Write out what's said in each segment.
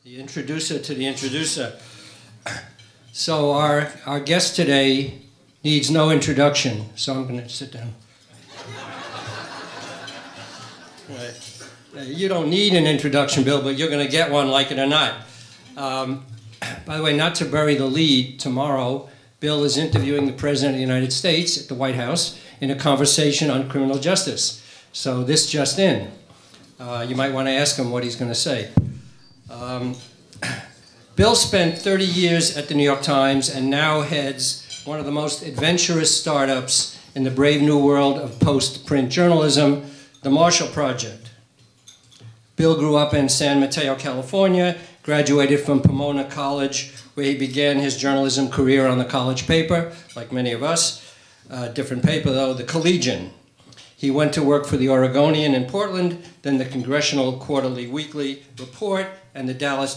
The introducer to the introducer. So our guest today needs no introduction, so I'm going to sit down. You don't need an introduction, Bill, but you're going to get one, like it or not. By the way, not to bury the lead, tomorrow Bill is interviewing the President of the United States at the White House in a conversation on criminal justice. So this just in. You might want to ask him what he's going to say. Bill spent 30 years at the New York Times and now heads one of the most adventurous startups in the brave new world of post-print journalism, the Marshall Project. Bill grew up in San Mateo, California, graduated from Pomona College, where he began his journalism career on the college paper, like many of us. Different paper, though, the Collegian. He went to work for the Oregonian in Portland, then the Congressional Quarterly Weekly Report, and the Dallas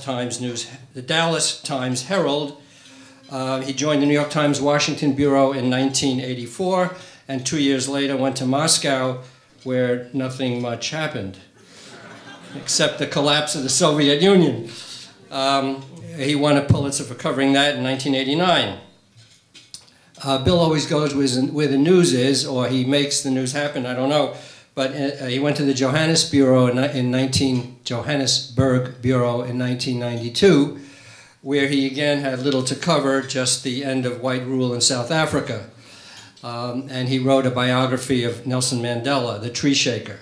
Times Herald. He joined the New York Times Washington Bureau in 1984, and 2 years later went to Moscow, where nothing much happened, except the collapse of the Soviet Union. He won a Pulitzer for covering that in 1989. Bill always goes where the news is, or he makes the news happen, I don't know. But he went to the Johannesburg Bureau in 1992, where he again had little to cover, just the end of white rule in South Africa. And he wrote a biography of Nelson Mandela, The Tree Shaker.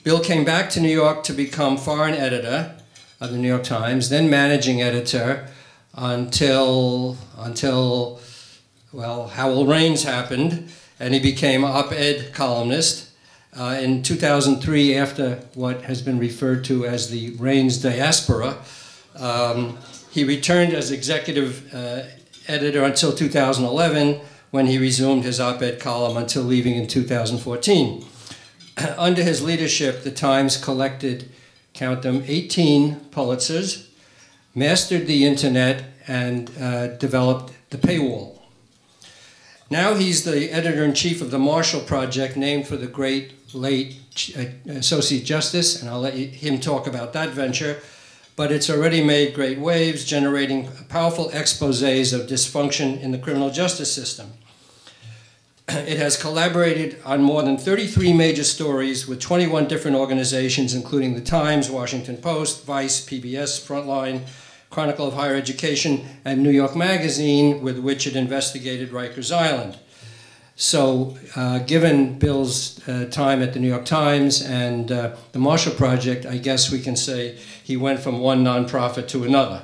Bill came back to New York to become foreign editor of the New York Times, then managing editor until well, Howell Raines happened, and he became op-ed columnist. In 2003, after what has been referred to as the Raines diaspora, he returned as executive editor until 2011, when he resumed his op-ed column until leaving in 2014. Under his leadership, the Times collected, count them, 18 Pulitzers, mastered the internet, and developed the paywall. Now he's the editor-in-chief of the Marshall Project, named for the great late Associate Justice, and I'll let him talk about that venture. But it's already made great waves, generating powerful exposés of dysfunction in the criminal justice system. It has collaborated on more than 33 major stories with 21 different organizations, including the Times, Washington Post, Vice, PBS, Frontline, Chronicle of Higher Education, and New York Magazine, with which it investigated Rikers Island. So given Bill's time at the New York Times and the Marshall Project, I guess we can say he went from one nonprofit to another.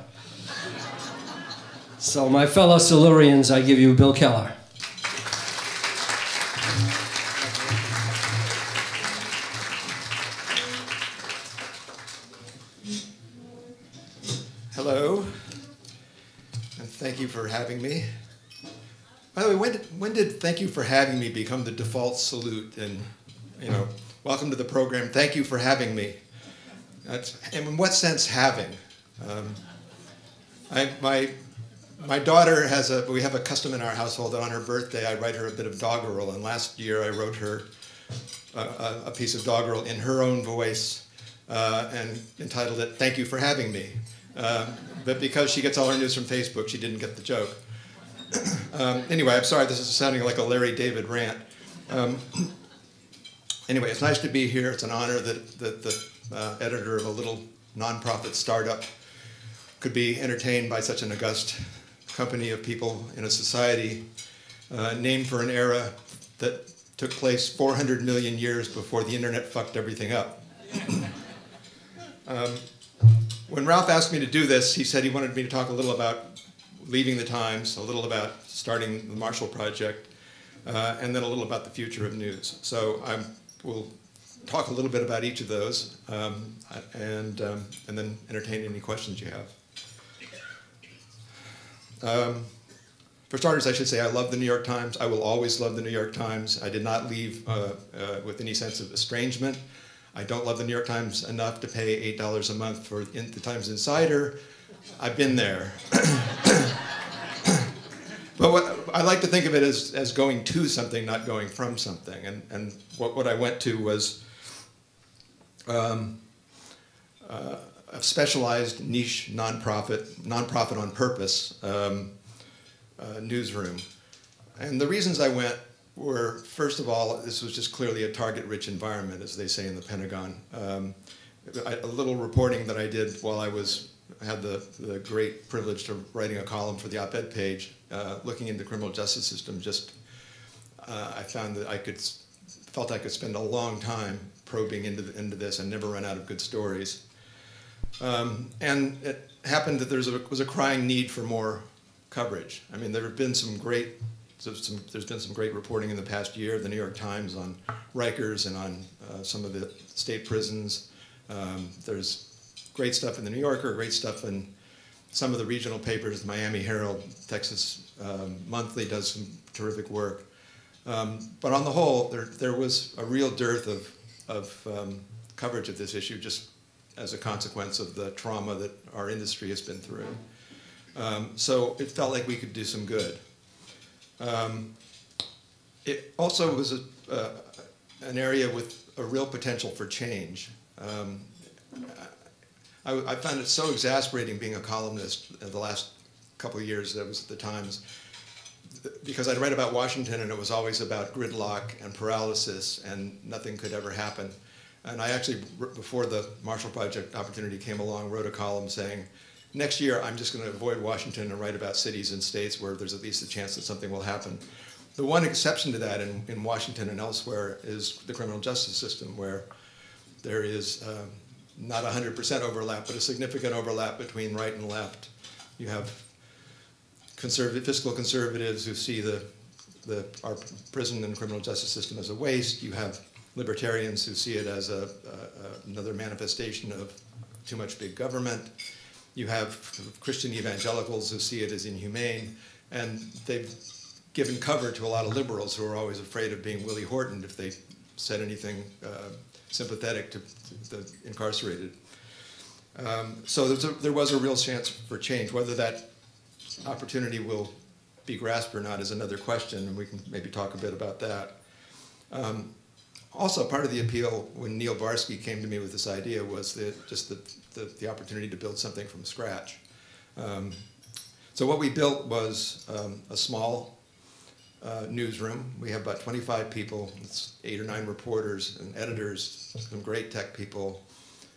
So my fellow Silurians, I give you Bill Keller. Hello, and thank you for having me. By the way, when did thank you for having me become the default salute? And, you know, welcome to the program, thank you for having me. And in what sense having? My daughter we have a custom in our household that on her birthday I write her a bit of doggerel, and last year I wrote her a piece of doggerel in her own voice and entitled it, Thank You for Having Me. But because she gets all her news from Facebook, she didn't get the joke. Anyway, I'm sorry, this is sounding like a Larry David rant. Anyway, it's nice to be here. It's an honor that the editor of a little nonprofit startup could be entertained by such an august company of people in a society named for an era that took place 400 million years before the internet fucked everything up. When Ralph asked me to do this, he said he wanted me to talk a little about leaving the Times, a little about starting the Marshall Project, and then a little about the future of news. So we'll talk a little bit about each of those, and then entertain any questions you have. For starters, I should say I love the New York Times. I will always love the New York Times. I did not leave with any sense of estrangement. I don't love the New York Times enough to pay $8 a month for the Times Insider. I've been there. But I like to think of it as going to something, not going from something. And what I went to was a specialized niche nonprofit on purpose newsroom. And the reasons I went were, first of all, this was just clearly a target-rich environment, as they say in the Pentagon. A little reporting that I did while I had the great privilege of writing a column for the op-ed page, looking into the criminal justice system, I found that felt I could spend a long time probing into this and never run out of good stories. And it happened that there was a crying need for more coverage. I mean, there have been there's been some great reporting in the past year. The New York Times on Rikers and on some of the state prisons. There's great stuff in the New Yorker, great stuff in some of the regional papers. The Miami Herald, Texas Monthly does some terrific work. But on the whole, there was a real dearth of coverage of this issue, just as a consequence of the trauma that our industry has been through. So it felt like we could do some good. It also was an area with a real potential for change. I found it so exasperating being a columnist the last couple of years that was at the Times, because I'd read about Washington and it was always about gridlock and paralysis and nothing could ever happen. And I actually, before the Marshall Project opportunity came along, wrote a column saying, next year I'm just going to avoid Washington and write about cities and states where there's at least a chance that something will happen. The one exception to that in Washington and elsewhere is the criminal justice system, where there is not 100% overlap, but a significant overlap between right and left. You have fiscal conservatives who see our prison and criminal justice system as a waste. You have libertarians who see it as another manifestation of too much big government. You have Christian evangelicals who see it as inhumane, and they've given cover to a lot of liberals who are always afraid of being Willie Horton if they said anything sympathetic to the incarcerated. So there was a real chance for change. Whether that opportunity will be grasped or not is another question, and we can maybe talk a bit about that. Also, part of the appeal when Neil Barsky came to me with this idea was the opportunity to build something from scratch. So what we built was a small newsroom. We have about 25 people. It's 8 or 9 reporters and editors, some great tech people.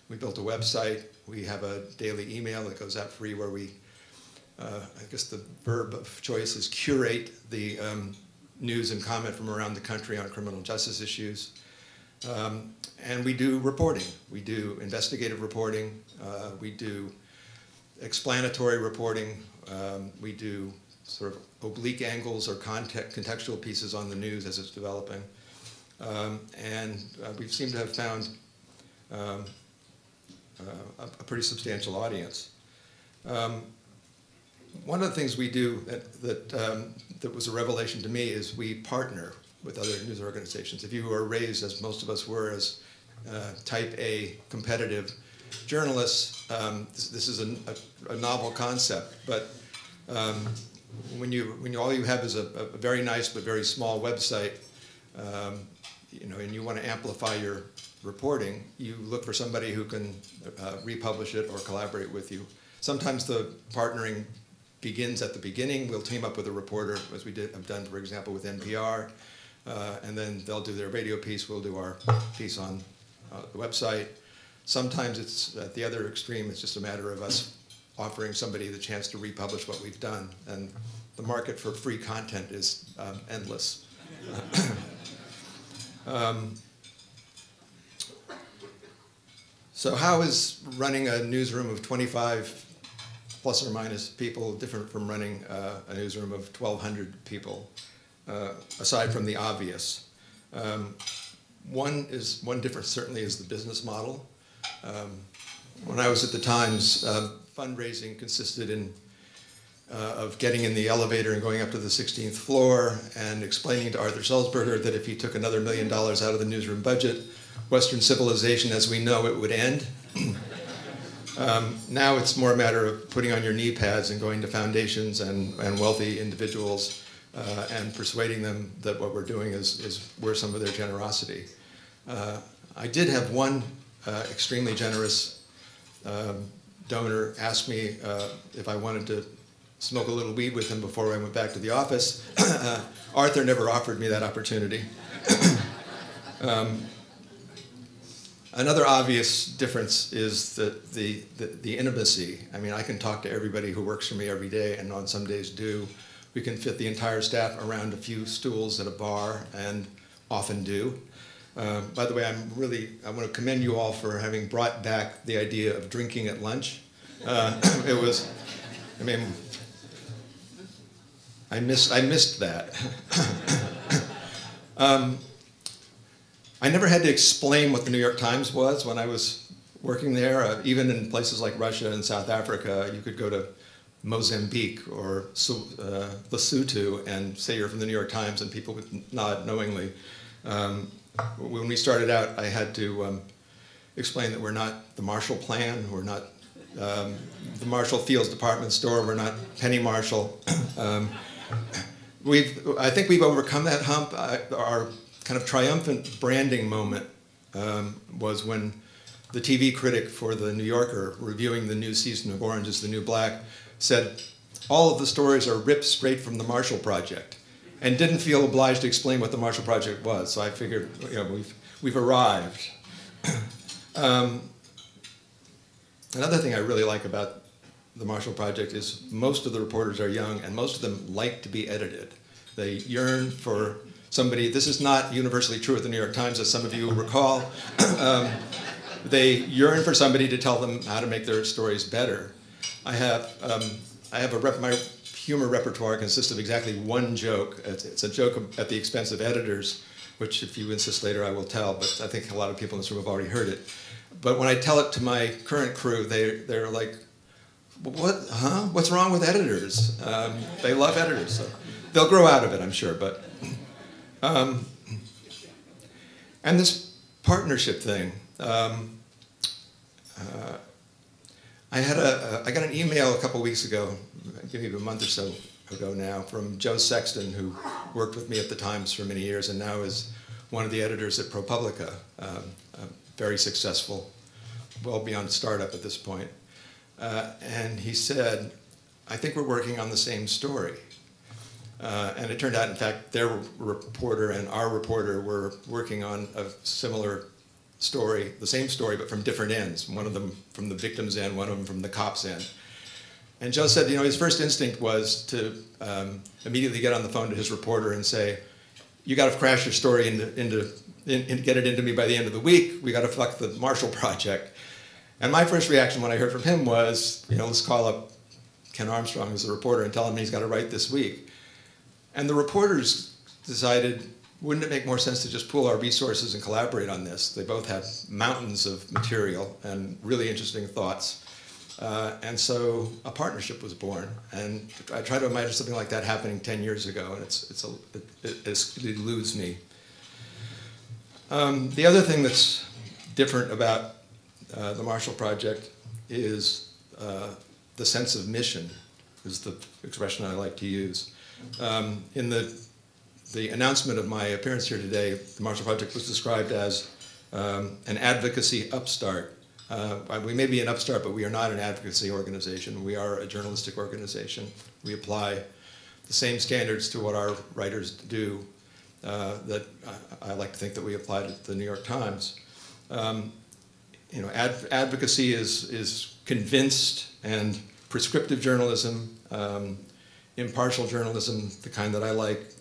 We built a website. We have a daily email that goes out free where we, I guess the verb of choice is curate the news and comment from around the country on criminal justice issues. And we do reporting. We do investigative reporting. We do explanatory reporting. We do sort of oblique angles or contextual pieces on the news as it's developing. And we seem to have found a pretty substantial audience. One of the things we do that was a revelation to me is we partner with other news organizations. If you were raised, as most of us were, as type A competitive journalists, this is a novel concept. But when all you have is a very nice but very small website, and you want to amplify your reporting, you look for somebody who can republish it or collaborate with you. Sometimes the partnering begins at the beginning. We'll team up with a reporter, as we have done, for example, with NPR, and then they'll do their radio piece. We'll do our piece on the website. Sometimes it's at the other extreme. It's just a matter of us offering somebody the chance to republish what we've done. And the market for free content is endless. So how is running a newsroom of 25 plus or minus people different from running a newsroom of 1,200 people, aside from the obvious? One difference certainly is the business model. When I was at the Times, fundraising consisted of getting in the elevator and going up to the 16th floor and explaining to Arthur Sulzberger that if he took another $1 million out of the newsroom budget, Western civilization as we know it would end. Now it's more a matter of putting on your knee pads and going to foundations and wealthy individuals and persuading them that what we're doing is worth some of their generosity. I did have one extremely generous donor asked me if I wanted to smoke a little weed with him before I went back to the office. Arthur never offered me that opportunity. Another obvious difference is the intimacy. I mean, I can talk to everybody who works for me every day, and on some days do. We can fit the entire staff around a few stools at a bar, and often do. By the way, I want to commend you all for having brought back the idea of drinking at lunch. It was, I mean, I missed that. I never had to explain what the New York Times was when I was working there. Even in places like Russia and South Africa, you could go to Mozambique or Lesotho and say you're from the New York Times, and people would nod knowingly. When we started out, I had to explain that we're not the Marshall Plan, we're not the Marshall Fields Department Store, we're not Penny Marshall. I think we've overcome that hump. Our kind of triumphant branding moment was when the TV critic for The New Yorker, reviewing the new season of Orange is the New Black, said, all of the stories are ripped straight from the Marshall Project, and didn't feel obliged to explain what the Marshall Project was. So I figured, you know, we've arrived. Another thing I really like about the Marshall Project is most of the reporters are young, and most of them like to be edited. They yearn for somebody. This is not universally true at the New York Times, as some of you will recall. They yearn for somebody to tell them how to make their stories better. My humor repertoire consists of exactly one joke. It's a joke at the expense of editors, which if you insist later I will tell, but I think a lot of people in this room have already heard it. But when I tell it to my current crew, they're like, what, huh? What's wrong with editors? They love editors, so they'll grow out of it, I'm sure. But and this partnership thing. I got an email a couple weeks ago, maybe a month or so ago now, from Joe Sexton, who worked with me at the Times for many years and now is one of the editors at ProPublica, very successful, well beyond startup at this point. And he said, I think we're working on the same story. And it turned out, in fact, their reporter and our reporter were working on a similar story, the same story, but from different ends. One of them from the victim's end, one of them from the cop's end. And Joe said, you know, his first instinct was to immediately get on the phone to his reporter and say, you got to crash your story get it into me by the end of the week. We got to fuck the Marshall Project. And my first reaction when I heard from him was, you know, let's call up Ken Armstrong as the reporter and tell him he's got to write this week. And the reporters decided, wouldn't it make more sense to just pool our resources and collaborate on this? They both have mountains of material and really interesting thoughts. And so a partnership was born. And I try to imagine something like that happening 10 years ago, and it eludes me. The other thing that's different about the Marshall Project is the sense of mission, is the expression I like to use. In the announcement of my appearance here today, the Marshall Project was described as an advocacy upstart. We may be an upstart, but we are not an advocacy organization. We are a journalistic organization. We apply the same standards to what our writers do that I like to think that we applied at the New York Times. You know, advocacy is convinced and prescriptive journalism. Impartial journalism, the kind that I like,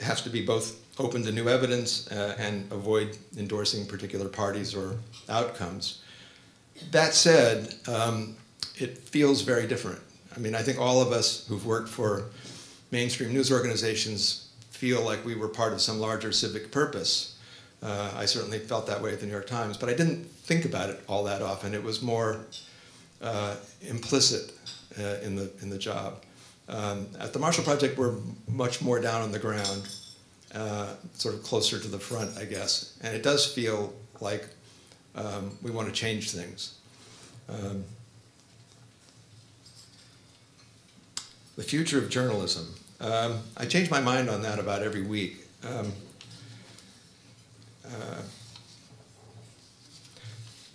has to be both open to new evidence and avoid endorsing particular parties or outcomes. That said, it feels very different. I mean, I think all of us who've worked for mainstream news organizations feel like we were part of some larger civic purpose. I certainly felt that way at the New York Times, but I didn't think about it all that often. It was more implicit in the job. At the Marshall Project, we're much more down on the ground, sort of closer to the front, I guess. And it does feel like we want to change things. The future of journalism. I change my mind on that about every week.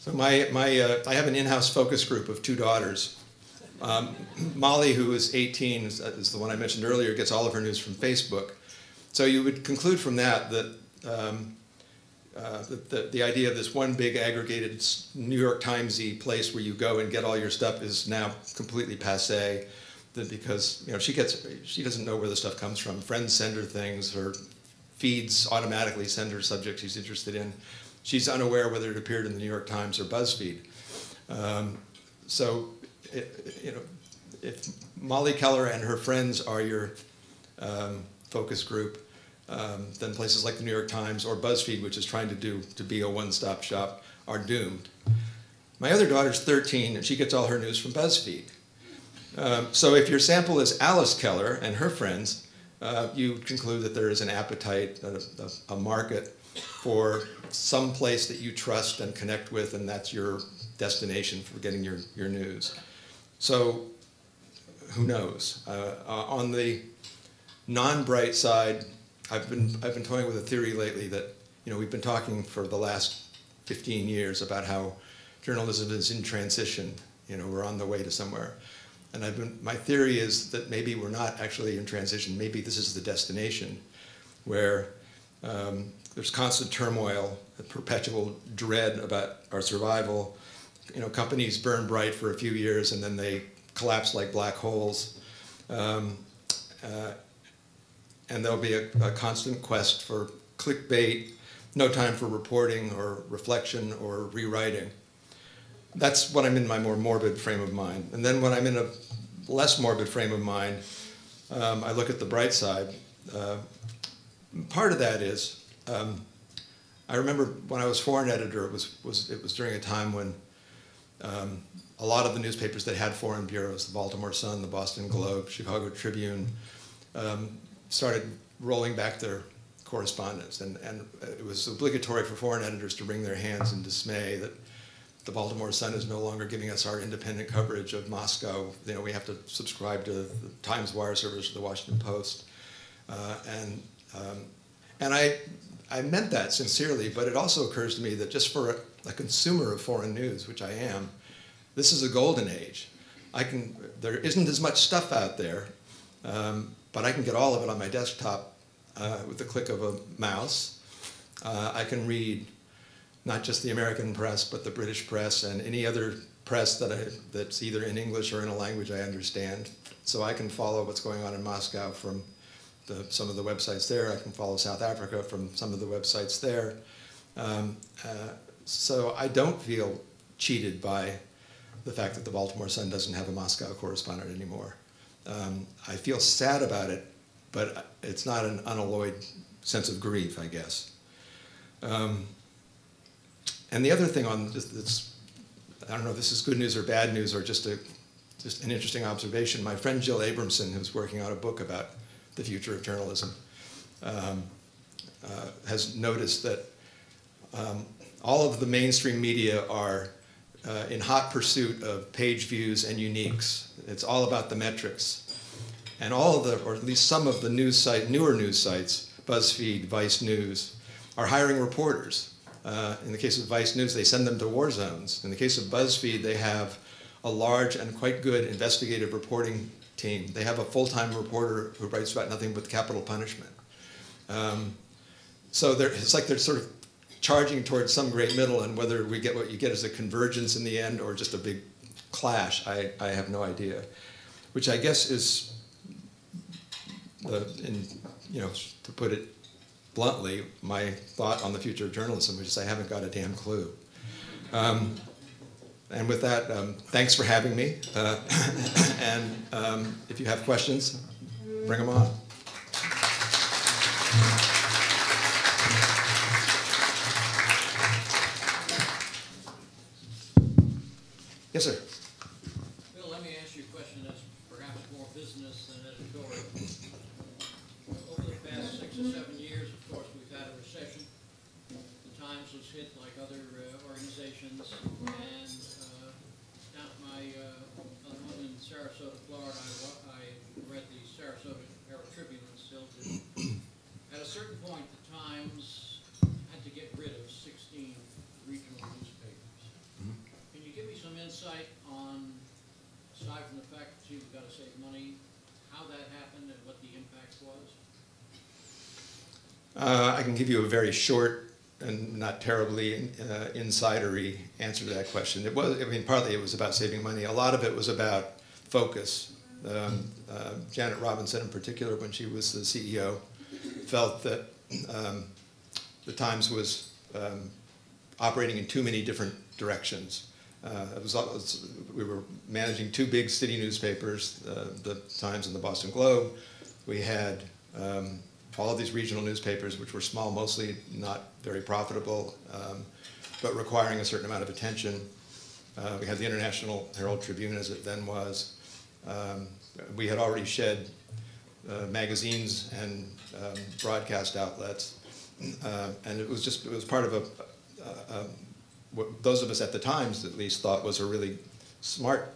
So I have an in-house focus group of 2 daughters. Molly, who is 18, is the one I mentioned earlier, gets all of her news from Facebook. So you would conclude from that that the idea of this one big aggregated New York Times-y place where you go and get all your stuff is now completely passé. Because she doesn't know where the stuff comes from. Friends send her things, her feeds automatically send her subjects she's interested in. She's unaware whether it appeared in the New York Times or BuzzFeed. If Molly Keller and her friends are your focus group, then places like the New York Times or BuzzFeed, which is trying to be a one-stop shop, are doomed. My other daughter's 13, and she gets all her news from BuzzFeed. So if your sample is Alice Keller and her friends, you conclude that there is an appetite, a market for some place that you trust and connect with, and that's your destination for getting your news. So who knows? On the non-bright side, I've been toying with a theory lately that we've been talking for the last 15 years about how journalism is in transition. We're on the way to somewhere. And my theory is that maybe we're not actually in transition. Maybe this is the destination where there's constant turmoil, a perpetual dread about our survival. Companies burn bright for a few years and then they collapse like black holes. And there'll be a constant quest for clickbait, no time for reporting or reflection or rewriting. That's when I'm in my more morbid frame of mind. And then when I'm in a less morbid frame of mind, I look at the bright side. Part of that is, I remember when I was foreign editor, it was during a time when a lot of the newspapers that had foreign bureaus, the Baltimore Sun, the Boston Globe, Chicago Tribune, started rolling back their correspondence. And it was obligatory for foreign editors to wring their hands in dismay that the Baltimore Sun is no longer giving us our independent coverage of Moscow. We have to subscribe to the Times Wire service or the Washington Post. And I meant that sincerely, but it also occurs to me that just for a consumer of foreign news, which I am, this is a golden age. There isn't as much stuff out there, but I can get all of it on my desktop with the click of a mouse. I can read not just the American press, but the British press and any other press that's either in English or in a language I understand. So I can follow what's going on in Moscow from some of the websites there. I can follow South Africa from some of the websites there. So I don't feel cheated by the fact that the Baltimore Sun doesn't have a Moscow correspondent anymore. I feel sad about it, but it's not an unalloyed sense of grief, I guess. And the other thing on this, I don't know if this is good news or bad news or just an interesting observation. My friend Jill Abramson, who's working on a book about the future of journalism, has noticed that all of the mainstream media are in hot pursuit of page views and uniques. It's all about the metrics. And all of the, or at least some of the newer news sites, BuzzFeed, Vice News, are hiring reporters. In the case of Vice News, they send them to war zones. In the case of BuzzFeed, they have a large and quite good investigative reporting team. They have a full-time reporter who writes about nothing but capital punishment. So it's like they're sort of charging towards some great middle, and whether we get what you get is a convergence in the end or just a big clash, I have no idea. Which I guess is, to put it bluntly, my thought on the future of journalism, which is I haven't got a damn clue. And with that, thanks for having me. And if you have questions, bring them on. Yes, sir. Bill, let me ask you a question that's perhaps more business than editorial. Over the past 6 or 7 years, of course, we've had a recession. The Times was hit like other organizations, and down at my other home in Sarasota, Florida, I read the Sarasota Herald-Tribune and still do. At a certain point, the Times had to get rid of 16 regional newspapers. insight on, aside from the fact that you've got to save money, how that happened and what the impact was? I can give you a very short and not terribly insidery answer to that question. It was, I mean, partly it was about saving money. A lot of it was about focus. Janet Robinson in particular, when she was the CEO, felt that the Times was operating in too many different directions. We were managing two big city newspapers, the Times and the Boston Globe. We had all of these regional newspapers, which were small, mostly not very profitable, but requiring a certain amount of attention. We had the International Herald Tribune, as it then was. We had already shed magazines and broadcast outlets, and it was part of what those of us at the Times at least thought was a really smart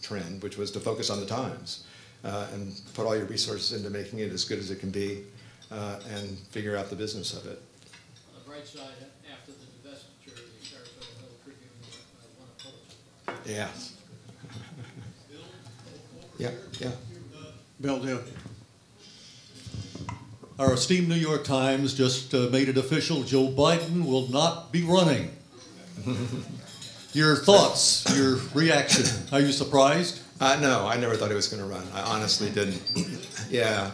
trend, which was to focus on the Times and put all your resources into making it as good as it can be and figure out the business of it. On the bright side, after the divestiture, the Sarasota Hill Tribune won a Pulitzer Prize. Yeah. Yeah, yeah. Bill, do. Our esteemed New York Times just made it official: Joe Biden will not be running. Your thoughts, your reaction? Are you surprised? No, I never thought he was going to run. I honestly didn't. Yeah,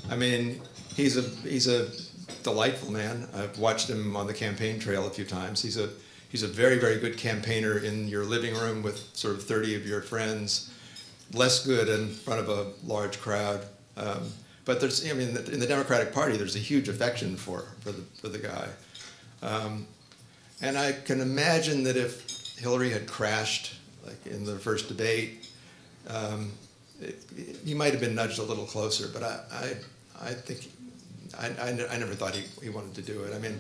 I mean, he's a delightful man. I've watched him on the campaign trail a few times. He's a very, very good campaigner in your living room with sort of 30 of your friends. Less good in front of a large crowd. But there's, I mean, in the Democratic Party, there's a huge affection for the guy. And I can imagine that if Hillary had crashed, like in the first debate, he might have been nudged a little closer. But I think I never thought he wanted to do it. I mean,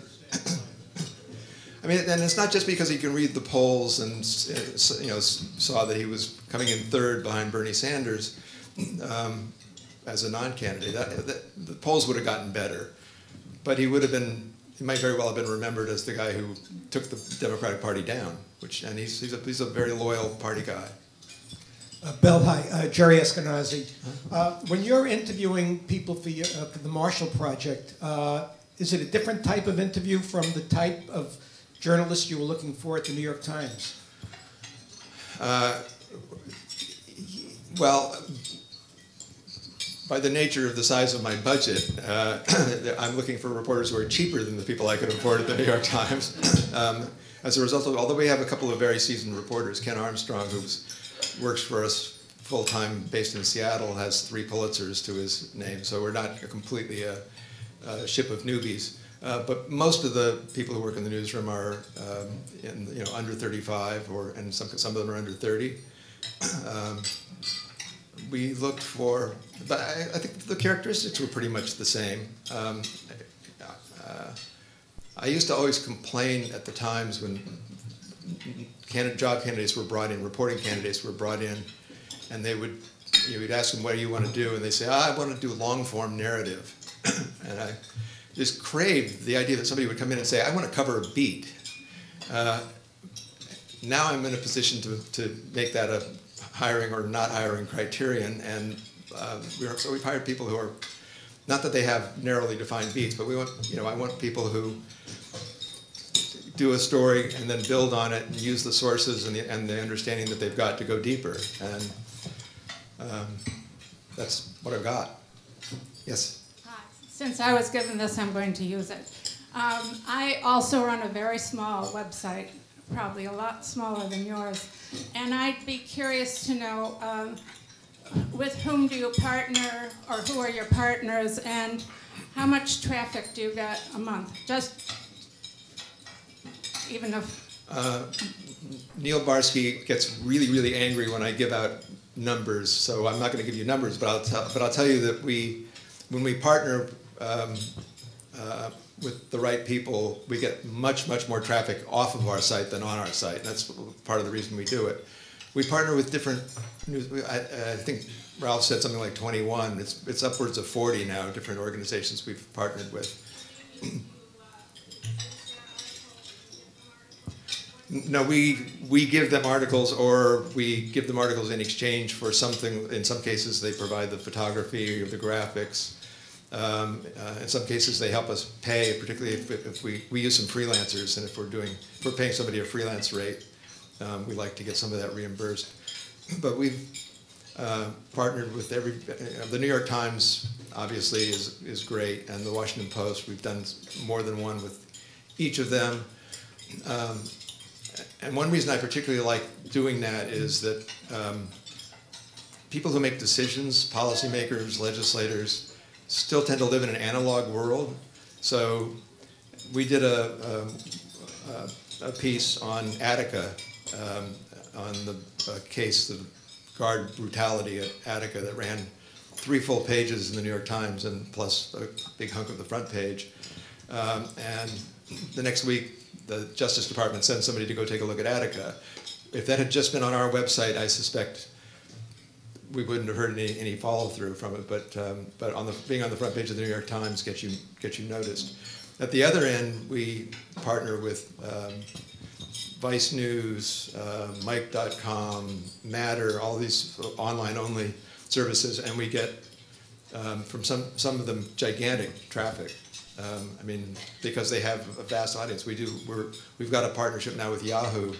and it's not just because he can read the polls and saw that he was coming in third behind Bernie Sanders as a non-candidate. The polls would have gotten better, but he might very well have been remembered as the guy who took the Democratic Party down. And he's a very loyal party guy. Bill, hi, Jerry Eskenazi. When you're interviewing people for the Marshall Project, is it a different type of interview from the type of journalists you were looking for at the New York Times? Well, by the nature of the size of my budget, I'm looking for reporters who are cheaper than the people I could afford at the New York Times. As a result of, although we have a couple of very seasoned reporters, Ken Armstrong, who works for us full-time based in Seattle, has 3 Pulitzers to his name, so we're not completely a ship of newbies. But most of the people who work in the newsroom are under 35, and some of them are under 30. We looked for, but I think the characteristics were pretty much the same. I used to always complain at the Times when job candidates were brought in, reporting candidates were brought in, and you'd ask them, what do you want to do? And they say, I want to do long-form narrative. And I just craved the idea that somebody would come in and say, I want to cover a beat. Now I'm in a position to make that a hiring or not hiring criterion, and so we've hired people who are, not that they have narrowly defined beats, but I want people who do a story and then build on it and use the sources and the understanding that they've got to go deeper, and that's what I've got. Yes? Since I was given this, I'm going to use it. I also run a very small website, probably a lot smaller than yours, and I'd be curious to know with whom do you partner, or who are your partners, and how much traffic do you get a month? Just even if... Neil Barsky gets really, really angry when I give out numbers, so I'm not going to give you numbers, but I'll tell you that when we partner with the right people, we get much, much more traffic off of our site than on our site, and that's part of the reason we do it. We partner with different news. I think Ralph said something like 21. It's upwards of 40 now, different organizations we've partnered with. No, we give them articles, or we give them articles in exchange for something. In some cases, they provide the photography or the graphics. In some cases, they help us pay, particularly if we use some freelancers, and if we're paying somebody a freelance rate, we like to get some of that reimbursed. But we've partnered with the New York Times, obviously, is great, and the Washington Post. We've done more than one with each of them. And one reason I particularly like doing that is that people who make decisions, policymakers, legislators, still tend to live in an analog world. So we did a piece on Attica, on the case of guard brutality at Attica that ran 3 full pages in the New York Times, and plus a big hunk of the front page. And the next week, the Justice Department sent somebody to go take a look at Attica. If that had just been on our website, I suspect we wouldn't have heard any follow-through from it. But being on the front page of the New York Times gets you noticed. At the other end, we partner with Vice News, Mike.com, Matter, all these online-only services, and we get from some of them gigantic traffic. I mean, because they have a vast audience. We've got a partnership now with Yahoo,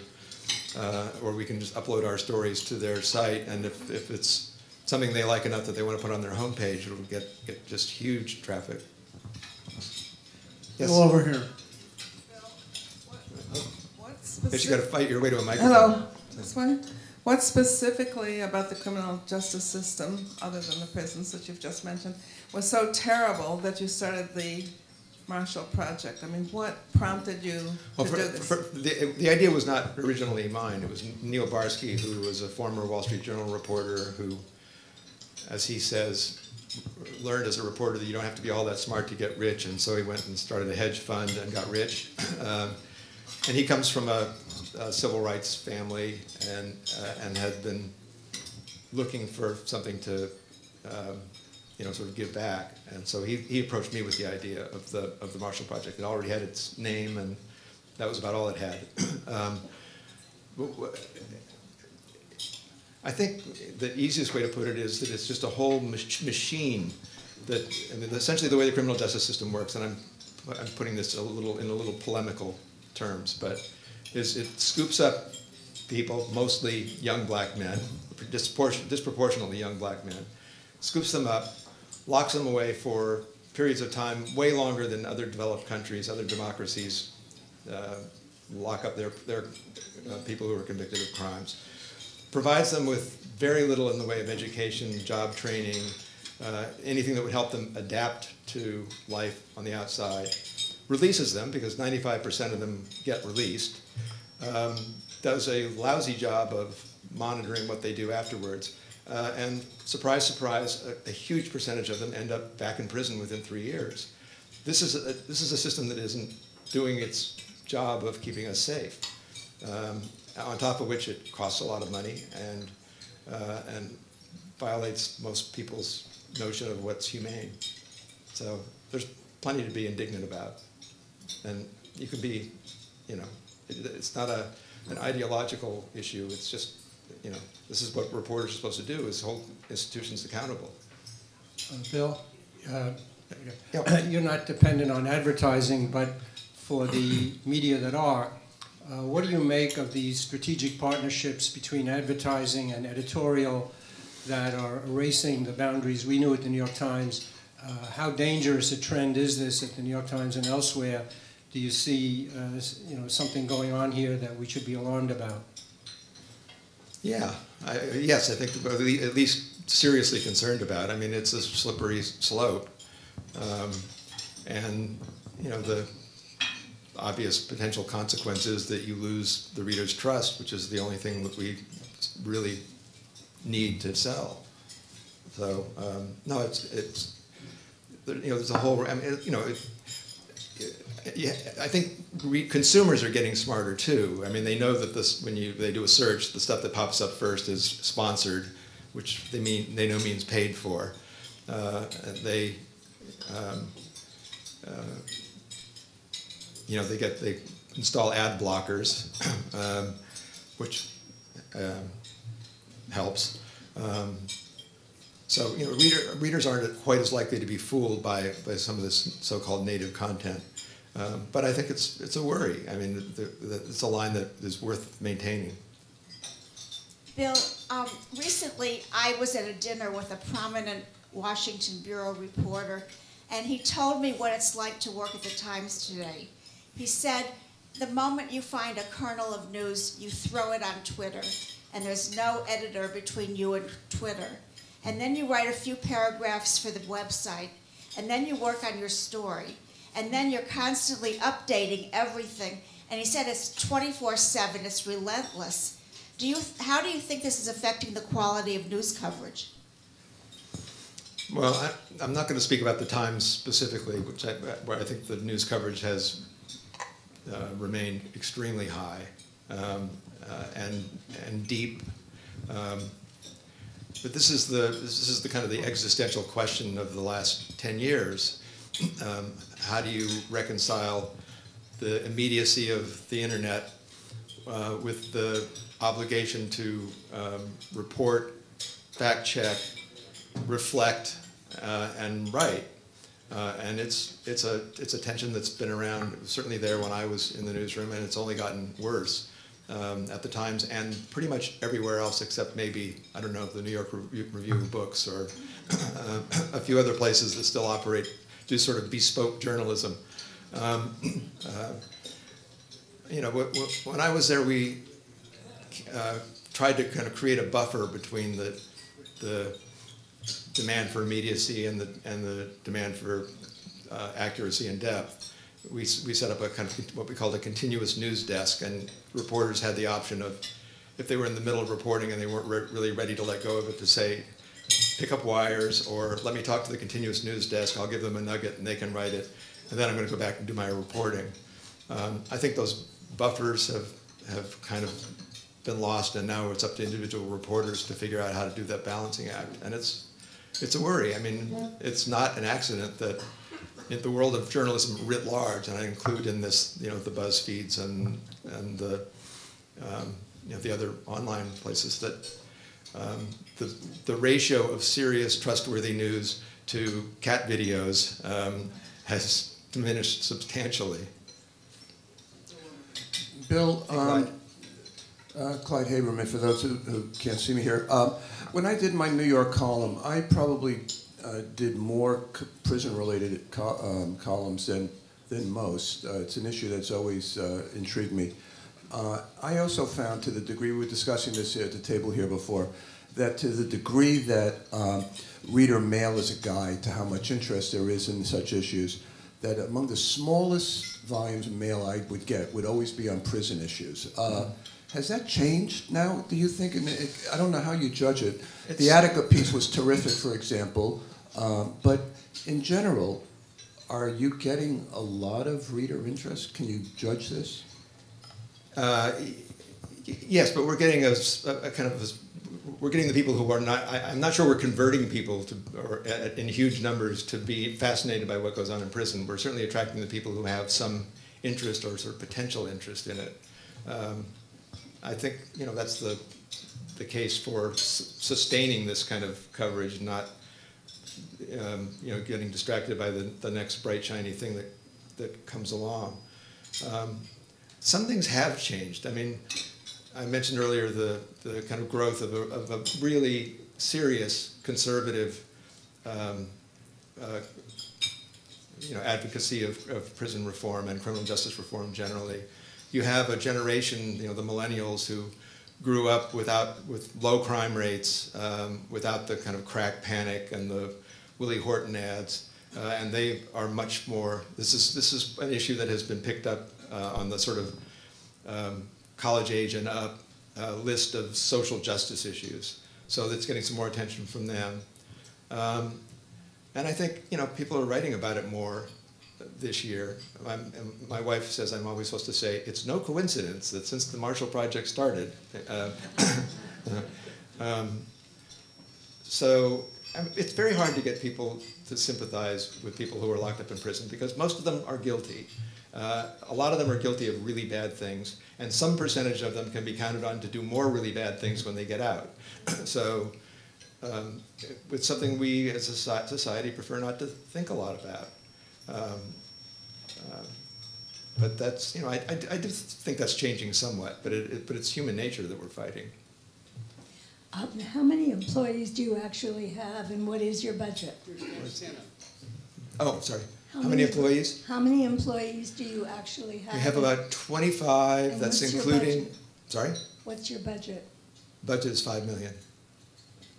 where we can just upload our stories to their site, and if it's something they like enough that they want to put on their homepage, it'll get just huge traffic. Yes. Go over here. But you got to fight your way to a microphone. Hello. This way. What specifically about the criminal justice system, other than the prisons that you've just mentioned, was so terrible that you started the Marshall Project? I mean, what prompted you to do this? The idea was not originally mine. It was Neil Barsky, who was a former Wall Street Journal reporter who, as he says, learned as a reporter that you don't have to be all that smart to get rich, and so he went and started a hedge fund and got rich. And he comes from a civil rights family and had been looking for something to sort of give back. And so he approached me with the idea of the Marshall Project. It already had its name, and that was about all it had. I think the easiest way to put it is that it's just a whole machine that, I mean, essentially the way the criminal justice system works, and I'm putting this in a little polemical terms, but is it scoops up people, mostly young black men, disproportionately young black men, scoops them up, locks them away for periods of time way longer than other developed countries, other democracies lock up their people who are convicted of crimes, provides them with very little in the way of education, job training, anything that would help them adapt to life on the outside, releases them, because 95% of them get released, does a lousy job of monitoring what they do afterwards, and surprise, surprise, a huge percentage of them end up back in prison within 3 years. This is a system that isn't doing its job of keeping us safe, on top of which it costs a lot of money and violates most people's notion of what's humane. So there's plenty to be indignant about. And you can be, it's not an ideological issue. It's just, this is what reporters are supposed to do, is hold institutions accountable. Bill, you're not dependent on advertising, but for the media that are, what do you make of these strategic partnerships between advertising and editorial that are erasing the boundaries we knew at the New York Times? How dangerous a trend is this at the New York Times and elsewhere? Do you see something going on here that we should be alarmed about? Yeah, yes, I think at least seriously concerned about. I mean, it's a slippery slope, and the obvious potential consequence is that you lose the reader's trust, which is the only thing that we really need to sell. So no, it's there's a whole. I mean, I think consumers are getting smarter too. I mean, they know that when they do a search, the stuff that pops up first is sponsored, which they know means paid for. They install ad blockers, which helps. So readers aren't quite as likely to be fooled by some of this so-called native content. But I think it's a worry. I mean, it's a line that is worth maintaining. Bill, recently I was at a dinner with a prominent Washington Bureau reporter, and he told me what it's like to work at the Times today. He said, the moment you find a kernel of news, you throw it on Twitter, and there's no editor between you and Twitter. And then you write a few paragraphs for the website, and then you work on your story, and then you're constantly updating everything. And he said it's 24/7, it's relentless. How do you think this is affecting the quality of news coverage? Well, I'm not going to speak about the Times specifically, where I think the news coverage has remained extremely high and deep. But this is the kind of the existential question of the last 10 years. How do you reconcile the immediacy of the internet with the obligation to report, fact check, reflect, and write? And it's a tension that's been around. It was certainly there when I was in the newsroom, and it's only gotten worse at the Times and pretty much everywhere else except maybe, I don't know, the New York Review of Books or a few other places that still do sort of bespoke journalism. When I was there, we tried to kind of create a buffer between the demand for immediacy and the demand for accuracy and depth. We set up a kind of what we called a continuous news desk, and reporters had the option of, if they were in the middle of reporting and they weren't really ready to let go of it, to say, pick up wires, or let me talk to the continuous news desk, I'll give them a nugget and they can write it, and then I'm going to go back and do my reporting. I think those buffers have kind of been lost, and now it's up to individual reporters to figure out how to do that balancing act. And it's a worry. I mean, it's not an accident that in the world of journalism writ large, and I include in this, the BuzzFeeds and the the other online places, that the ratio of serious, trustworthy news to cat videos has diminished substantially. Bill, Clyde Haberman, for those who can't see me here. When I did my New York column, I probably did more prison-related columns than most. It's an issue that's always intrigued me. I also found, to the degree, we were discussing this at the table here before, that to the degree that reader mail is a guide to how much interest there is in such issues, that among the smallest volumes of mail I would get would always be on prison issues. Has that changed now, do you think? I don't know how you judge it. The Attica piece was terrific, for example, but in general, are you getting a lot of reader interest? Can you judge this? Yes, but we're getting we're getting the people who are not. I'm not sure we're converting people in huge numbers to be fascinated by what goes on in prison. We're certainly attracting the people who have some interest or sort of potential interest in it. I think that's the case for sustaining this kind of coverage, not getting distracted by the next bright shiny thing that comes along. Some things have changed. I mean, I mentioned earlier the kind of growth of a really serious conservative advocacy of prison reform and criminal justice reform generally. You have a generation, the millennials, who grew up with low crime rates, without the kind of crack panic and the Willie Horton ads, and they are much more. This is an issue that has been picked up on the sort of college age and up list of social justice issues. So that's getting some more attention from them. And I think people are writing about it more this year. My wife says I'm always supposed to say, it's no coincidence that since the Marshall Project started, so it's very hard to get people to sympathize with people who are locked up in prison because most of them are guilty. A lot of them are guilty of really bad things, and some percentage of them can be counted on to do more really bad things when they get out. So it's something we as a society prefer not to think a lot about. But that's, I do think that's changing somewhat, but it's human nature that we're fighting. How many employees do you actually have, and what is your budget? Oh, sorry. How many employees? How many employees do you actually have? We have about 25. And that's what's your including. budget? Sorry. What's your budget? Budget is $5 million.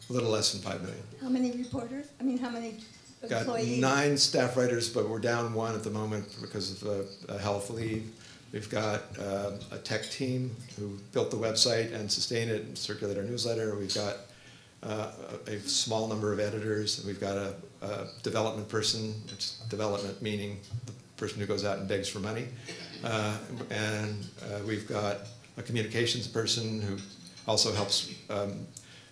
A little less than $5 million. How many reporters? I mean, how many employees? Got 9 staff writers, but we're down 1 at the moment because of a health leave. We've got a tech team who built the website and sustain it and circulate our newsletter. We've got a small number of editors. We've got a development person, which is development meaning the person who goes out and begs for money. And we've got a communications person who also helps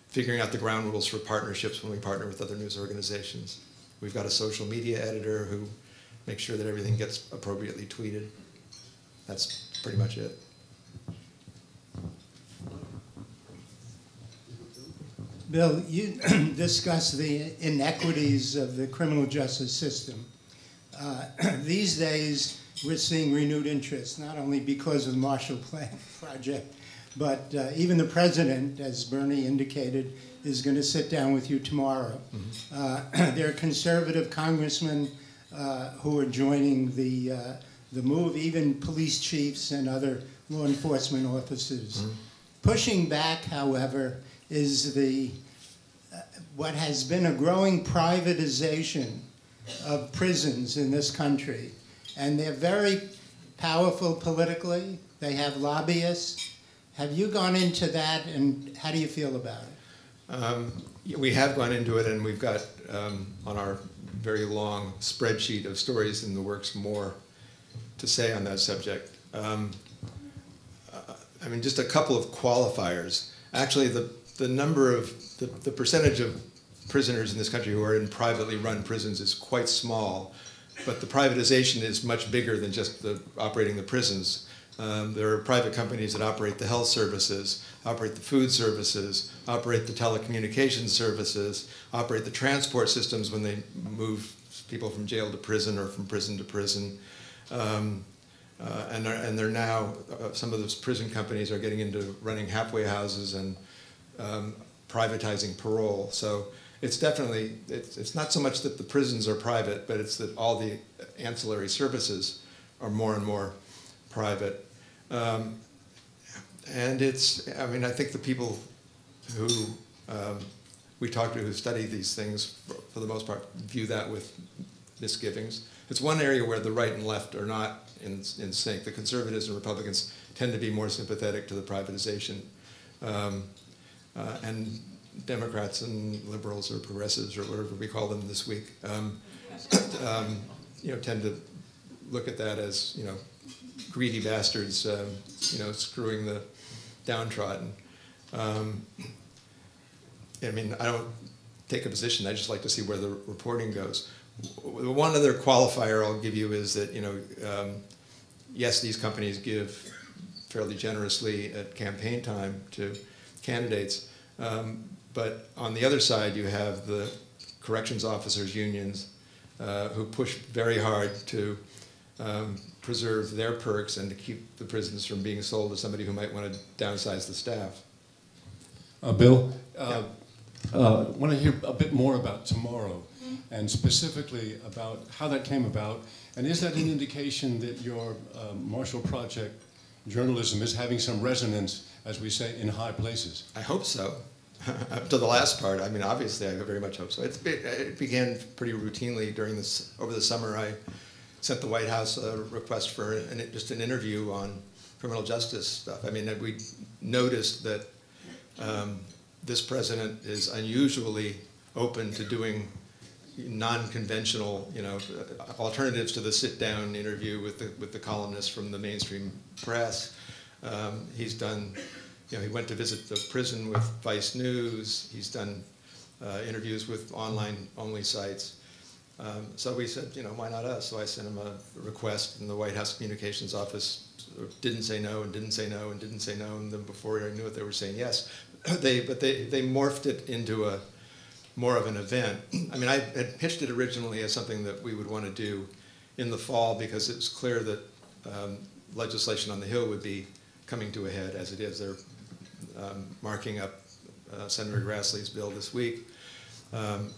figuring out the ground rules for partnerships when we partner with other news organizations. We've got a social media editor who makes sure that everything gets appropriately tweeted. That's pretty much it. Bill, you discussed the inequities of the criminal justice system. These days, we're seeing renewed interest, not only because of the Marshall Plan Project, but even the president, as Bernie indicated, is going to sit down with you tomorrow. Mm-hmm. There are conservative congressmen who are joining the move, even police chiefs and other law enforcement officers. Mm-hmm. Pushing back, however, is what has been a growing privatization of prisons in this country. And they're very powerful politically. They have lobbyists. Have you gone into that, and how do you feel about it? We have gone into it, and we've got on our very long spreadsheet of stories in the works more to say on that subject. I mean, just a couple of qualifiers. Actually, the number of, the percentage of prisoners in this country who are in privately run prisons is quite small, but the privatization is much bigger than just operating the prisons. There are private companies that operate the health services, operate the food services, operate the telecommunications services, operate the transport systems when they move people from jail to prison or from prison to prison. And they're now, some of those prison companies are getting into running halfway houses and privatizing parole. So it's definitely, it's not so much that the prisons are private, but it's that all the ancillary services are more and more private. And it's, I mean, I think the people who we talk to who study these things, for the most part, view that with misgivings. It's one area where the right and left are not in sync. The conservatives and Republicans tend to be more sympathetic to the privatization. And Democrats and liberals or progressives or whatever we call them this week, tend to look at that as, greedy bastards, screwing the downtrodden. I mean, I don't take a position. I just like to see where the reporting goes. One other qualifier I'll give you is that, yes, these companies give fairly generously at campaign time to candidates, but on the other side you have the corrections officers' unions who push very hard to preserve their perks and to keep the prisons from being sold to somebody who might want to downsize the staff. Bill, want to hear a bit more about tomorrow, and specifically about how that came about, and is that an indication that your Marshall Project journalism is having some resonance, as we say, in high places? I hope so. Up to the last part, I mean, obviously, I very much hope so. It began pretty routinely during this, over the summer. I sent the White House a request for just an interview on criminal justice stuff. I mean, we noticed that this president is unusually open to doing non-conventional, alternatives to the sit-down interview with the columnists from the mainstream press. He's done, he went to visit the prison with Vice News. He's done interviews with online-only sites. So we said, why not us? So I sent him a request, and the White House Communications Office didn't say no, and didn't say no, and didn't say no, and then before I knew it, they were saying yes. But they morphed it into more of an event. I mean, I had pitched it originally as something that we would want to do in the fall because it was clear that legislation on the Hill would be coming to a head as it is. They're marking up Senator Grassley's bill this week.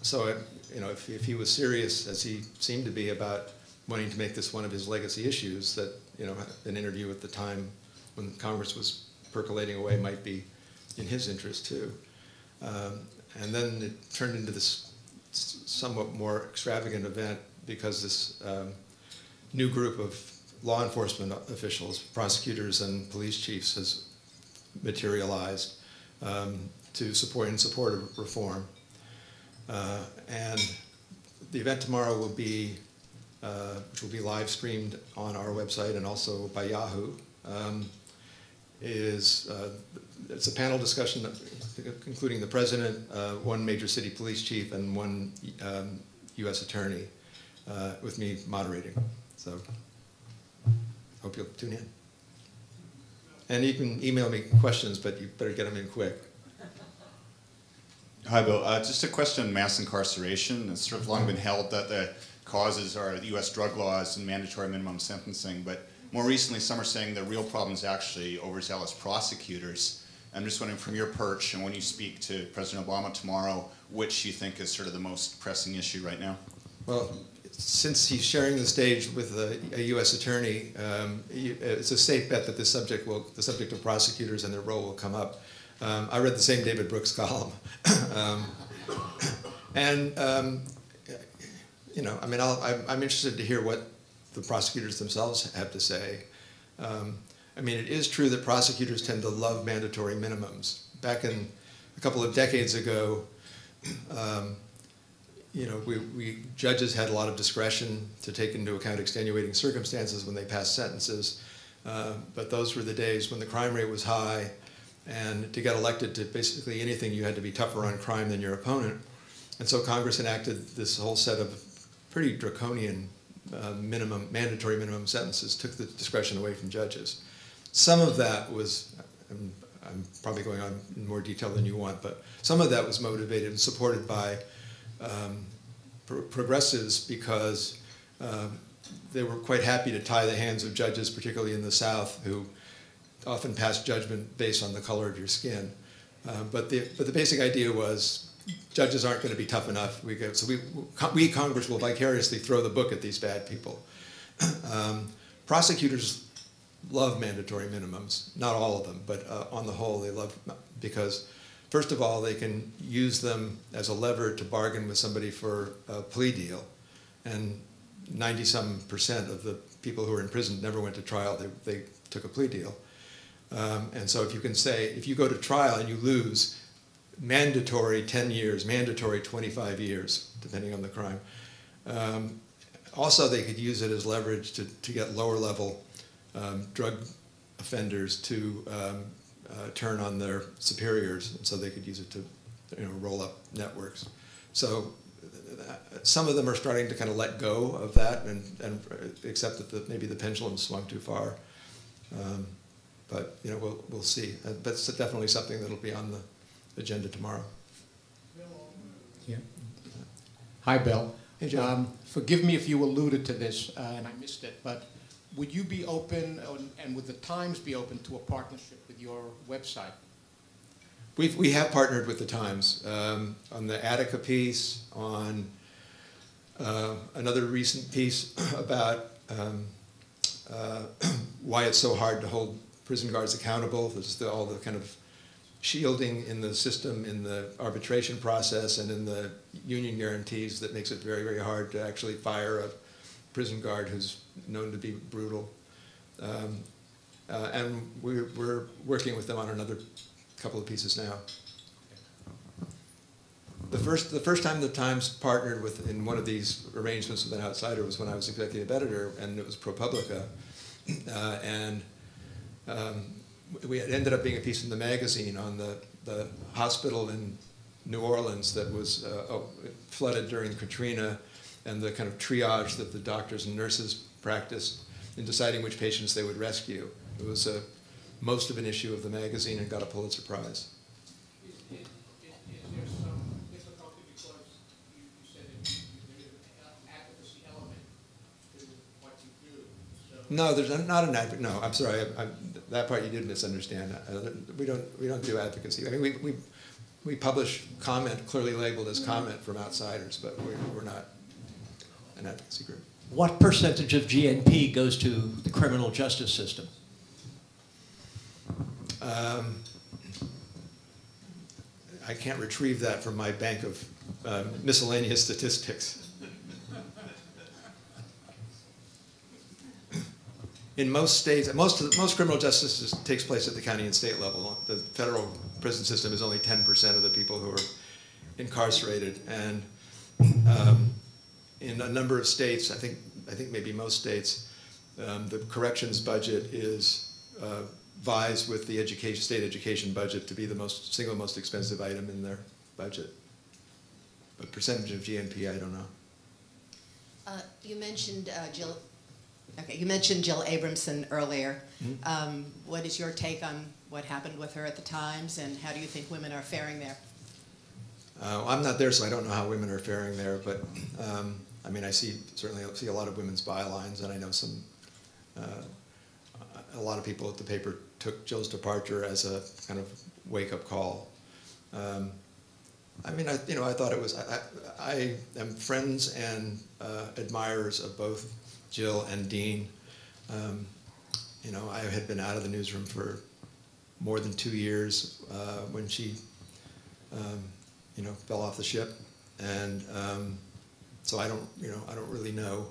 So, if he was serious, as he seemed to be, about wanting to make this one of his legacy issues, that an interview at the time when Congress was percolating away might be in his interest too. And then it turned into this somewhat more extravagant event because this new group of law enforcement officials, prosecutors and police chiefs, has materialized in support of reform. And the event tomorrow will be, which will be live streamed on our website and also by Yahoo, it's a panel discussion including the president, one major city police chief, and one U.S. attorney, with me moderating. So hope you'll tune in. And you can email me questions, but you better get them in quick. Hi, Bill. Just a question on mass incarceration. It's sort of long been held that the causes are the U.S. drug laws and mandatory minimum sentencing, but more recently some are saying the real problem is actually overzealous prosecutors. I'm just wondering, from your perch, and when you speak to President Obama tomorrow, which you think is sort of the most pressing issue right now? Well, since he's sharing the stage with a U.S. attorney, it's a safe bet that the subject of prosecutors and their role will come up. I read the same David Brooks column, I'm interested to hear what the prosecutors themselves have to say. I mean, it is true that prosecutors tend to love mandatory minimums. Back in a couple of decades ago, judges had a lot of discretion to take into account extenuating circumstances when they passed sentences, but those were the days when the crime rate was high, and to get elected to basically anything, you had to be tougher on crime than your opponent. And so Congress enacted this whole set of pretty draconian mandatory minimum sentences, took the discretion away from judges. Some of that was, I'm probably going on in more detail than you want, but some of that was motivated and supported by progressives because they were quite happy to tie the hands of judges, particularly in the South, who often pass judgment based on the color of your skin. But the basic idea was judges aren't going to be tough enough. We, Congress, will vicariously throw the book at these bad people. Prosecutors love mandatory minimums, not all of them, but on the whole they love, because first of all, they can use them as a lever to bargain with somebody for a plea deal. And 90-some% of the people who are in prison never went to trial, they took a plea deal. And so if you can say, if you go to trial and you lose, mandatory 10 years, mandatory 25 years, depending on the crime. Also, they could use it as leverage to get lower level drug offenders to turn on their superiors, and so they could use it to roll up networks. So some of them are starting to kind of let go of that and accept that maybe the pendulum swung too far. But we'll see. But it's definitely something that'll be on the agenda tomorrow. Yeah. Hi, Bill. Hey, Joe. Forgive me if you alluded to this and I missed it, but would you be open, and would the Times be open to a partnership with your website? We have partnered with the Times on the Attica piece, on another recent piece about why it's so hard to hold prison guards accountable. There's all the kind of shielding in the system, in the arbitration process, and in the union guarantees that makes it very, very hard to actually fire a prison guard who's known to be brutal. And we're working with them on another couple of pieces now. The first time the Times partnered in one of these arrangements with an outsider was when I was executive editor, and it was ProPublica. We ended up being a piece in the magazine on the hospital in New Orleans that was flooded during Katrina, and the kind of triage that the doctors and nurses practiced in deciding which patients they would rescue. It was most of an issue of the magazine and got a Pulitzer Prize. Is there some difficulty because you said that there is an advocacy element to what you do? So No, there's not an advocate. No, I'm sorry. That part you did misunderstand. We don't do advocacy. I mean, we publish comment clearly labeled as comment from outsiders, but we're not an advocacy group. What percentage of GNP goes to the criminal justice system? I can't retrieve that from my bank of miscellaneous statistics. In most states, most criminal justice takes place at the county and state level. The federal prison system is only 10% of the people who are incarcerated, and in a number of states, I think maybe most states, the corrections budget is vies with the state education budget to be the single most expensive item in their budget. But percentage of GNP, I don't know. You mentioned Jill. Okay, you mentioned Jill Abramson earlier. Mm-hmm. What is your take on what happened with her at the Times, and how do you think women are faring there? I'm not there, so I don't know how women are faring there. But I mean, I certainly see a lot of women's bylines, and I know a lot of people at the paper took Jill's departure as a kind of wake-up call. I mean, I thought it was. I am friends and admirers of both Jill and Dean. I had been out of the newsroom for more than 2 years when she, fell off the ship, and so I don't really know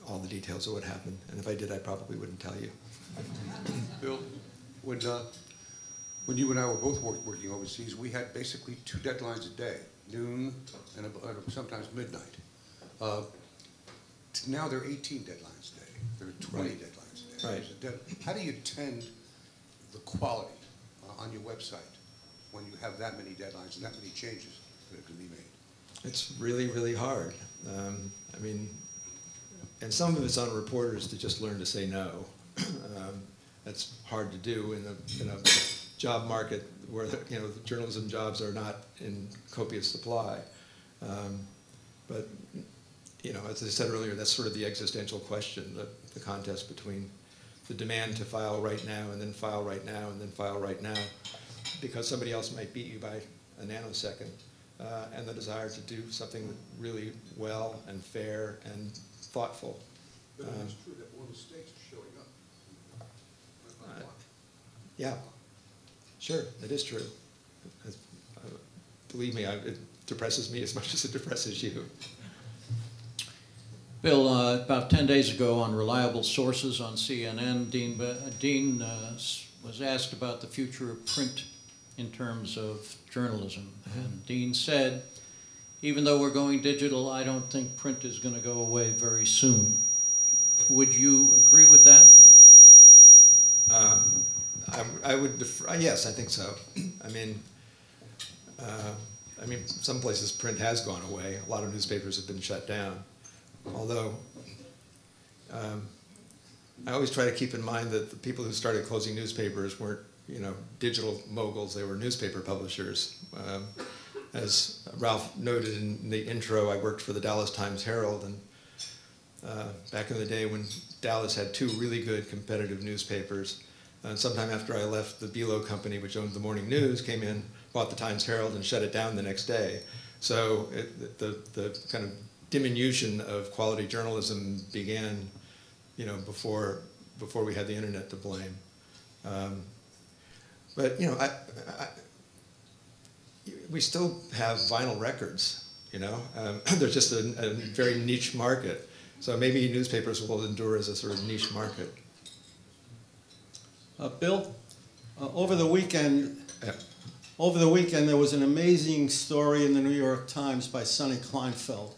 all the details of what happened. And if I did, I probably wouldn't tell you. Bill, when you and I were both working overseas, we had basically 2 deadlines a day, noon and sometimes midnight. Now there are 18 deadlines a day. There are 20 deadlines a day. Right. How do you tend the quality on your website when you have that many deadlines and that many changes that can be made? It's really, really hard. I mean, and some of it's on reporters to just learn to say no. That's hard to do in a job market where the journalism jobs are not in copious supply. But as I said earlier, that's sort of the existential question, the contest between the demand to file right now and then file right now and then file right now, because somebody else might beat you by a nanosecond, and the desire to do something really well and fair and thoughtful. But it's true that more mistakes are showing up. Yeah, sure, it is true. Believe me, it depresses me as much as it depresses you. Bill, about 10 days ago on Reliable Sources on CNN, Dean was asked about the future of print in terms of journalism. Mm-hmm. And Dean said, even though we're going digital, I don't think print is going to go away very soon. Would you agree with that? I would defer, yes, I think so. I mean, some places print has gone away. A lot of newspapers have been shut down. Although, I always try to keep in mind that the people who started closing newspapers weren't, digital moguls. They were newspaper publishers. As Ralph noted in the intro, I worked for the Dallas Times-Herald, and back in the day when Dallas had 2 really good competitive newspapers. Sometime after I left, the Below Company, which owned the Morning News, came in, bought the Times-Herald, and shut it down the next day. So the kind of diminution of quality journalism began, before we had the internet to blame. But we still have vinyl records. There's just a very niche market. So maybe newspapers will endure as a sort of niche market. Bill, over the weekend, there was an amazing story in the New York Times by Sonny Kleinfeld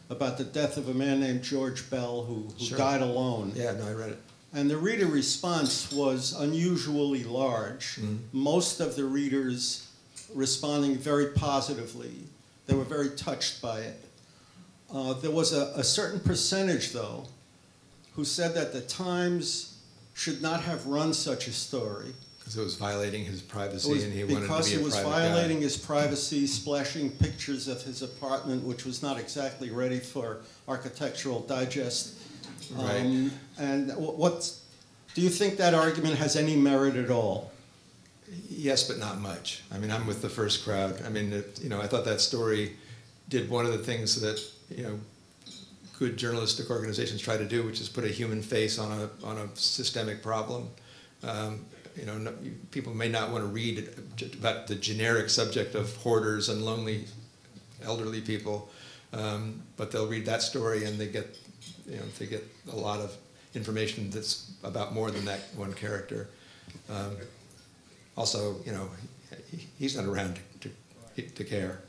about the death of a man named George Bell who died alone. Yeah, no, I read it. And the reader response was unusually large. Most of the readers responding very positively they were very touched by it. There was a certain percentage, though, who said that the Times should not have run such a story. Because it was violating his privacy and he wanted to be a private Because it was guy. violating his privacy, splashing pictures of his apartment, which was not exactly ready for Architectural Digest. Right. And do you think that argument has any merit at all? Yes, but not much. I mean, I'm with the first crowd. I mean, I thought that story did one of the things that, good journalistic organizations try to do, which is put a human face on a systemic problem. People may not want to read about the generic subject of hoarders and lonely elderly people, but they'll read that story and they get a lot of information that's about more than that one character. Also, he's not around to care.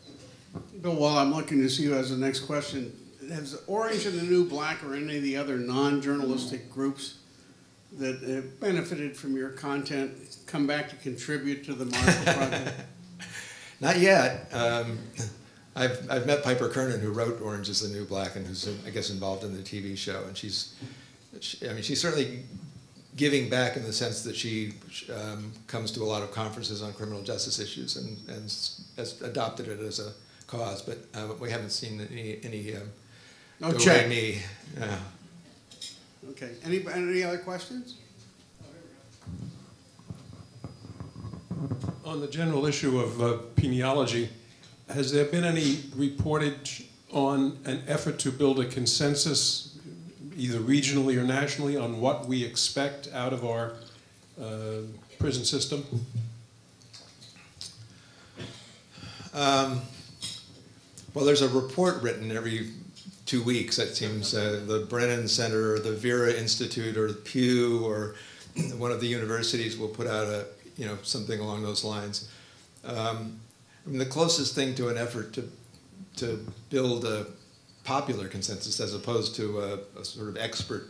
Bill, while I'm looking to see who has the next question, has Orange and the New Black or any of the other non-journalistic groups that have benefited from your content come back to contribute to the Marshall Project? Not yet. I've met Piper Kernan, who wrote Orange is the New Black and who's, I guess, involved in the TV show. And she's certainly giving back in the sense that she comes to a lot of conferences on criminal justice issues and has adopted it as a cause. But we haven't seen any no check. Me. Okay. Any other questions? On the general issue of peniology, has there been any reportage on an effort to build a consensus, either regionally or nationally, on what we expect out of our prison system? Well, there's a report written every 2 weeks, it seems. The Brennan Center, or the Vera Institute, or Pew, or one of the universities will put out something along those lines. The closest thing to an effort to build a popular consensus as opposed to a sort of expert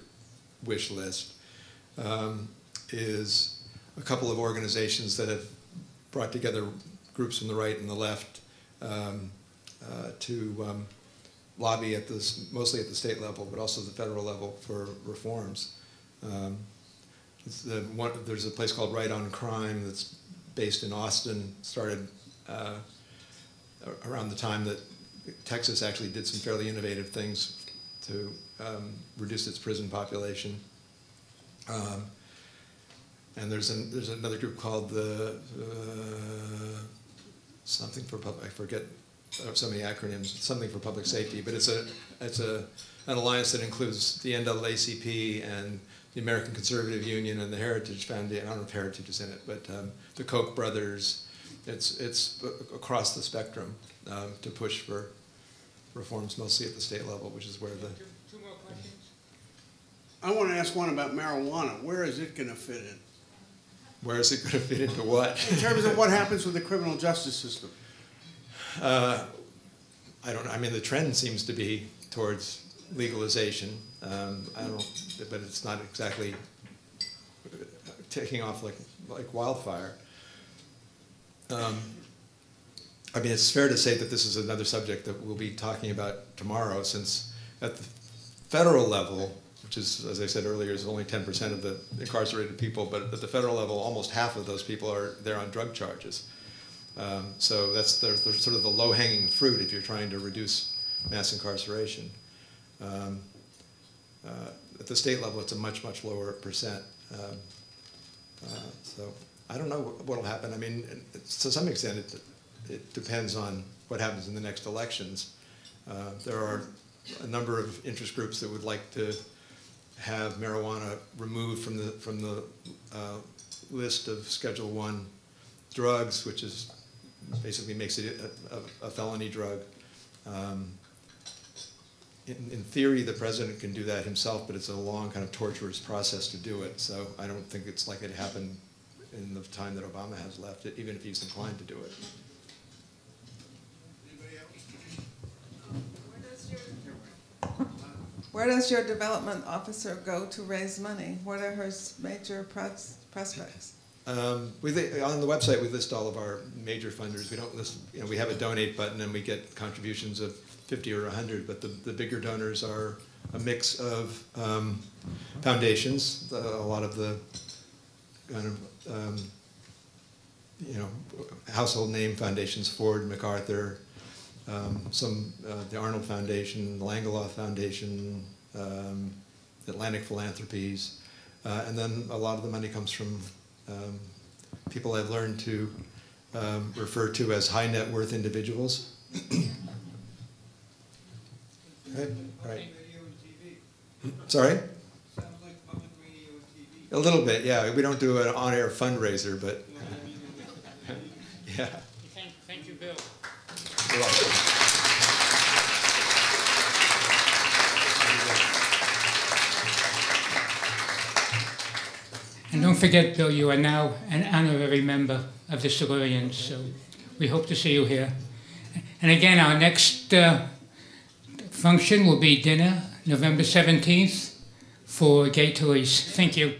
wish list is a couple of organizations that have brought together groups from the right and the left to lobby mostly at the state level, but also the federal level for reforms. There's a place called Right on Crime that's based in Austin, started around the time that Texas actually did some fairly innovative things to reduce its prison population. And there's another group called the something for public, I forget so many acronyms, something for public safety, but it's an alliance that includes the NAACP and the American Conservative Union and the Heritage Foundation. I don't know if Heritage is in it, but the Koch brothers. It's across the spectrum to push for reforms, mostly at the state level, which is where the... Two more questions? I want to ask one about marijuana. Where is it going to fit in? Where is it going to fit into what? In terms of what happens with the criminal justice system. I don't know. I mean, the trend seems to be towards legalization. I don't, but it's not exactly taking off like wildfire. I mean, it's fair to say that this is another subject that we'll be talking about tomorrow, since at the federal level, which is, as I said earlier, is only 10% of the incarcerated people, but at the federal level, almost half of those people are there on drug charges. So that's they're sort of the low-hanging fruit if you're trying to reduce mass incarceration. At the state level, it's a much, much lower percent. So I don't know what will happen. I mean, to some extent, it depends on what happens in the next elections. There are a number of interest groups that would like to have marijuana removed from the list of Schedule I drugs, which is basically makes it a felony drug. In theory, the president can do that himself, but it's a long, kind of torturous process to do it. So I don't think it's likely to happen in the time that Obama has left, even if he's inclined to do it. Where does your development officer go to raise money? What are her major prospects? On the website, we list all of our major funders. We don't list, we have a donate button and we get contributions of 50 or 100, but the bigger donors are a mix of foundations, a lot of the kind of, household name foundations, Ford, MacArthur, the Arnold Foundation, the Langeloth Foundation, Atlantic Philanthropies, and then a lot of the money comes from people I've learned to refer to as high net worth individuals. Right. Sorry? Sounds like public radio and TV. A little bit, yeah. We don't do an on-air fundraiser, but yeah. Thank you, Bill. You're welcome. And don't forget, Bill, you are now an honorary member of the Silurians, so we hope to see you here. And again, our next function will be dinner, November 17th, for Gay Toys. Thank you.